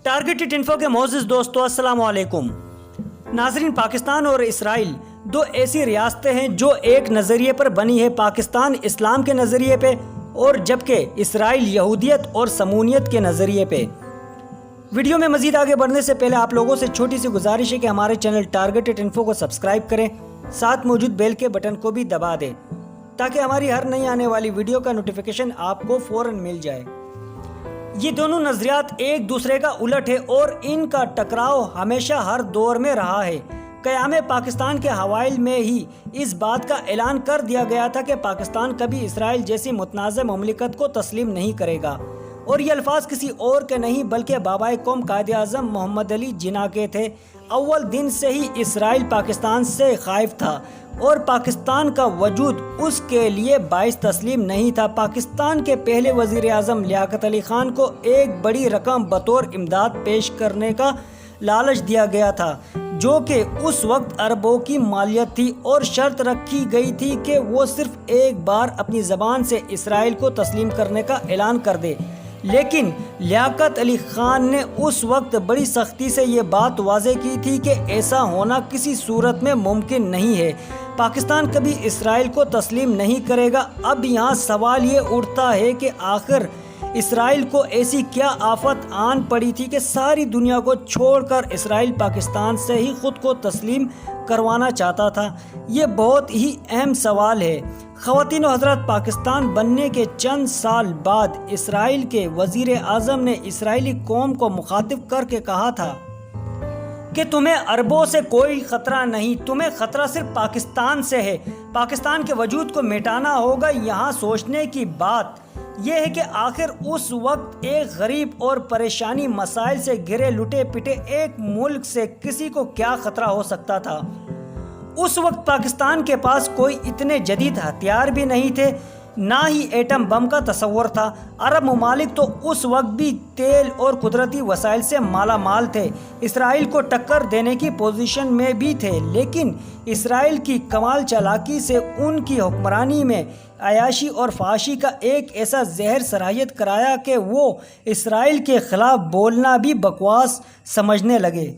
Targeted info کے معزز دوستو السلام علیکم ناظرین، پاکستان اور اسرائیل دو ایسی ریاستیں ہیں جو ایک نظریے پر بنی ہے، پاکستان اسلام کے نظریے پہ اور جبکہ اسرائیل یہودیت اور سمونیت کے نظریے پہ۔ ویڈیو میں مزید آگے بڑھنے سے پہلے آپ لوگوں سے چھوٹی سی گزارش ہے کہ ہمارے چینل ٹارگیٹڈ انفو کو سبسکرائب کریں، ساتھ موجود بیل کے بٹن کو بھی دبا دیں تاکہ ہماری ہر نئی آنے والی ویڈیو کا نوٹیفیکیشن آپ کو فوراً مل جائے۔ یہ دونوں نظریات ایک دوسرے کا الٹ ہے اور ان کا ٹکراؤ ہمیشہ ہر دور میں رہا ہے۔ قیام پاکستان کے حوائل میں ہی اس بات کا اعلان کر دیا گیا تھا کہ پاکستان کبھی اسرائیل جیسی متنازع مملکت کو تسلیم نہیں کرے گا، اور یہ الفاظ کسی اور کے نہیں بلکہ بابائے قوم قائد اعظم محمد علی جناح کے تھے۔ اول دن سے ہی اسرائیل پاکستان سے خائف تھا اور پاکستان کا وجود اس کے لیے باعث تسلیم نہیں تھا۔ پاکستان کے پہلے وزیر اعظم لیاقت علی خان کو ایک بڑی رقم بطور امداد پیش کرنے کا لالچ دیا گیا تھا، جو کہ اس وقت اربوں کی مالیت تھی، اور شرط رکھی گئی تھی کہ وہ صرف ایک بار اپنی زبان سے اسرائیل کو تسلیم کرنے کا اعلان کر دے۔ لیکن لیاقت علی خان نے اس وقت بڑی سختی سے یہ بات واضح کی تھی کہ ایسا ہونا کسی صورت میں ممکن نہیں ہے، پاکستان کبھی اسرائیل کو تسلیم نہیں کرے گا۔ اب یہاں سوال یہ اٹھتا ہے کہ آخر اسرائیل کو ایسی کیا آفت آن پڑی تھی کہ ساری دنیا کو چھوڑ کر اسرائیل پاکستان سے ہی خود کو تسلیم کروانا چاہتا تھا؟ یہ بہت ہی اہم سوال ہے۔ خواتین و حضرات، پاکستان بننے کے چند سال بعد اسرائیل کے وزیر اعظم نے اسرائیلی قوم کو مخاطب کر کے کہا تھا کہ تمہیں عربوں سے کوئی خطرہ نہیں، تمہیں خطرہ صرف پاکستان سے ہے، پاکستان کے وجود کو مٹانا ہوگا۔ یہاں سوچنے کی بات یہ ہے کہ آخر اس وقت ایک غریب اور پریشانی مسائل سے گھرے لٹے پٹے ایک ملک سے کسی کو کیا خطرہ ہو سکتا تھا؟ اس وقت پاکستان کے پاس کوئی اتنے جدید ہتھیار بھی نہیں تھے، نہ ہی ایٹم بم کا تصور تھا۔ عرب ممالک تو اس وقت بھی تیل اور قدرتی وسائل سے مالا مال تھے، اسرائیل کو ٹکر دینے کی پوزیشن میں بھی تھے، لیکن اسرائیل کی کمال چالاکی سے ان کی حکمرانی میں عیاشی اور فحاشی کا ایک ایسا زہر سرایت کرایا کہ وہ اسرائیل کے خلاف بولنا بھی بکواس سمجھنے لگے۔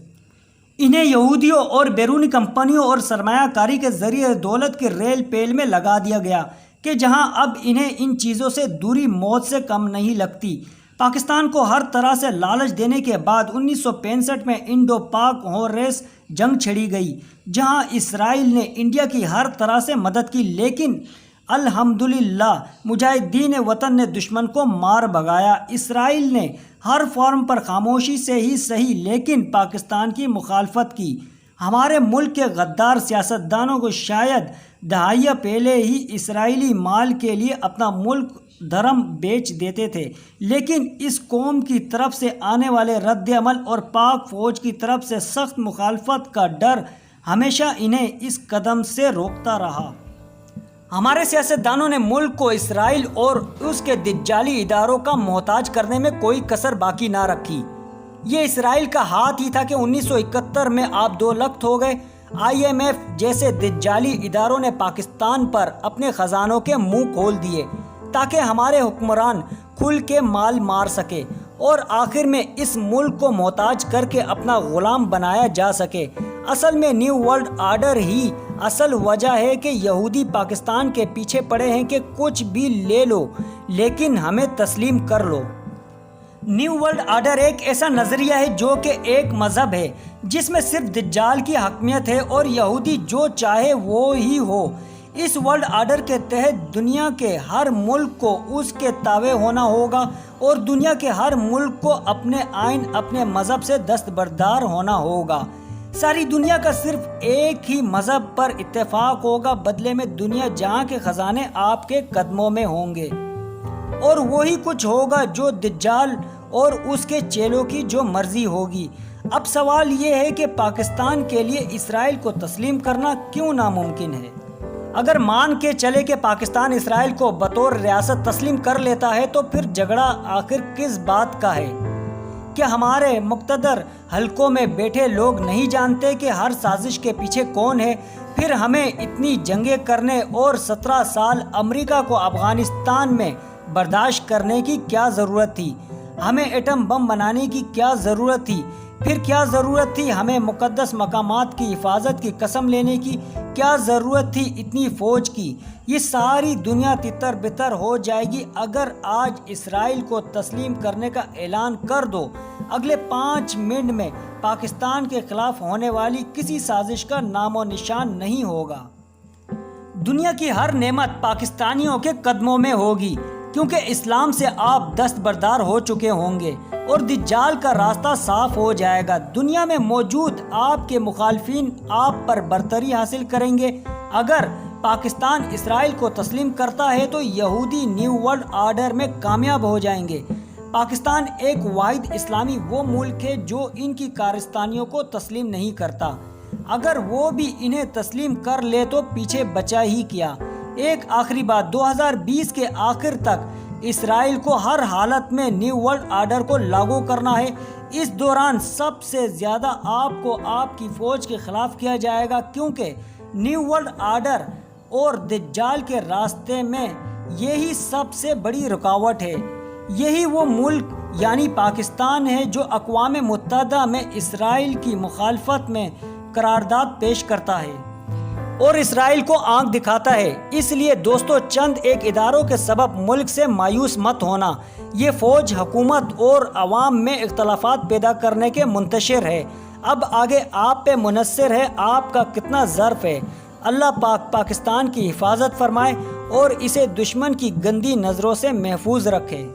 انہیں یہودیوں اور بیرونی کمپنیوں اور سرمایہ کاری کے ذریعے دولت کے ریل پیل میں لگا دیا گیا کہ جہاں اب انہیں ان چیزوں سے دوری موت سے کم نہیں لگتی۔ پاکستان کو ہر طرح سے لالچ دینے کے بعد 1965 میں انڈو پاک ہورریس جنگ چھڑی گئی، جہاں اسرائیل نے انڈیا کی ہر طرح سے مدد کی، لیکن الحمدللہ مجاہدین وطن نے دشمن کو مار بھگایا۔ اسرائیل نے ہر فارم پر خاموشی سے ہی صحیح لیکن پاکستان کی مخالفت کی۔ ہمارے ملک کے غدار سیاستدانوں کو شاید دہائیاں پہلے ہی اسرائیلی مال کے لیے اپنا ملک دھرم بیچ دیتے تھے، لیکن اس قوم کی طرف سے آنے والے رد عمل اور پاک فوج کی طرف سے سخت مخالفت کا ڈر ہمیشہ انہیں اس قدم سے روکتا رہا۔ ہمارے سیاستدانوں نے ملک کو اسرائیل اور اس کے دجالی اداروں کا محتاج کرنے میں کوئی کسر باقی نہ رکھی۔ یہ اسرائیل کا ہاتھ ہی تھا کہ 1971 میں آپ 2 لخت ہو گئے۔ IMF جیسے دجالی اداروں نے پاکستان پر اپنے خزانوں کے منہ کھول دیے تاکہ ہمارے حکمران کھل کے مال مار سکے اور آخر میں اس ملک کو محتاج کر کے اپنا غلام بنایا جا سکے۔ اصل میں نیو ورلڈ آرڈر ہی اصل وجہ ہے کہ یہودی پاکستان کے پیچھے پڑے ہیں کہ کچھ بھی لے لو لیکن ہمیں تسلیم کر لو۔ نیو ورلڈ آرڈر ایک ایسا نظریہ ہے جو کہ ایک مذہب ہے جس میں صرف دجال کی حکمیت ہے اور یہودی جو چاہے وہ ہی ہو۔ اس ورلڈ آرڈر کے تحت دنیا کے ہر ملک کو اس کے تابع ہونا ہوگا اور دنیا کے ہر ملک کو اپنے آئین اپنے مذہب سے دستبردار ہونا ہوگا۔ ساری دنیا کا صرف ایک ہی مذہب پر اتفاق ہوگا، بدلے میں دنیا جہاں کے خزانے آپ کے قدموں میں ہوں گے، اور وہی کچھ ہوگا جو دجال اور اس کے چیلوں کی جو مرضی ہوگی۔ اب سوال یہ ہے کہ پاکستان کے لیے اسرائیل کو تسلیم کرنا کیوں ناممکن ہے؟ اگر مان کے چلے کہ پاکستان اسرائیل کو بطور ریاست تسلیم کر لیتا ہے تو پھر جھگڑا آخر کس بات کا ہے؟ کیا ہمارے مقتدر حلقوں میں بیٹھے لوگ نہیں جانتے کہ ہر سازش کے پیچھے کون ہے؟ پھر ہمیں اتنی جنگیں کرنے اور 17 سال امریکہ کو افغانستان میں برداشت کرنے کی کیا ضرورت تھی؟ ہمیں ایٹم بم بنانے کی کیا ضرورت تھی؟ پھر کیا ضرورت تھی ہمیں مقدس مقامات کی حفاظت کی قسم لینے کی؟ کیا ضرورت تھی اتنی فوج کی؟ یہ ساری دنیا تتر بتر ہو جائے گی اگر آج اسرائیل کو تسلیم کرنے کا اعلان کر دو۔ اگلے 5 منٹ میں پاکستان کے خلاف ہونے والی کسی سازش کا نام و نشان نہیں ہوگا۔ دنیا کی ہر نعمت پاکستانیوں کے قدموں میں ہوگی، کیونکہ اسلام سے آپ دستبردار ہو چکے ہوں گے اور دجال کا راستہ صاف ہو جائے گا۔ دنیا میں موجود آپ کے مخالفین آپ پر برتری حاصل کریں گے۔ اگر پاکستان اسرائیل کو تسلیم کرتا ہے تو یہودی نیو ورلڈ آرڈر میں کامیاب ہو جائیں گے۔ پاکستان ایک واحد اسلامی وہ ملک ہے جو ان کی کارستانیوں کو تسلیم نہیں کرتا۔ اگر وہ بھی انہیں تسلیم کر لے تو پیچھے بچا ہی کیا۔ ایک آخری بات، 2020 کے آخر تک اسرائیل کو ہر حالت میں نیو ورلڈ آرڈر کو لاگو کرنا ہے۔ اس دوران سب سے زیادہ آپ کو آپ کی فوج کے خلاف کیا جائے گا، کیونکہ نیو ورلڈ آرڈر اور دجال کے راستے میں یہی سب سے بڑی رکاوٹ ہے۔ یہی وہ ملک یعنی پاکستان ہے جو اقوام متحدہ میں اسرائیل کی مخالفت میں قرارداد پیش کرتا ہے اور اسرائیل کو آنکھ دکھاتا ہے۔ اس لیے دوستو، چند ایک اداروں کے سبب ملک سے مایوس مت ہونا۔ یہ فوج حکومت اور عوام میں اختلافات پیدا کرنے کے منتشر ہے۔ اب آگے آپ پہ منحصر ہے آپ کا کتنا ظرف ہے۔ اللہ پاک پاکستان کی حفاظت فرمائے اور اسے دشمن کی گندی نظروں سے محفوظ رکھے۔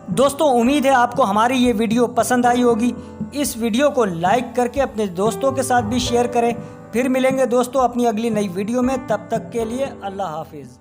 دوستو، امید ہے آپ کو ہماری یہ ویڈیو پسند آئی ہوگی۔ اس ویڈیو کو لائک کر کے اپنے دوستوں کے ساتھ بھی شیئر کریں۔ پھر ملیں گے دوستو اپنی اگلی نئی ویڈیو میں، تب تک کے لیے اللہ حافظ۔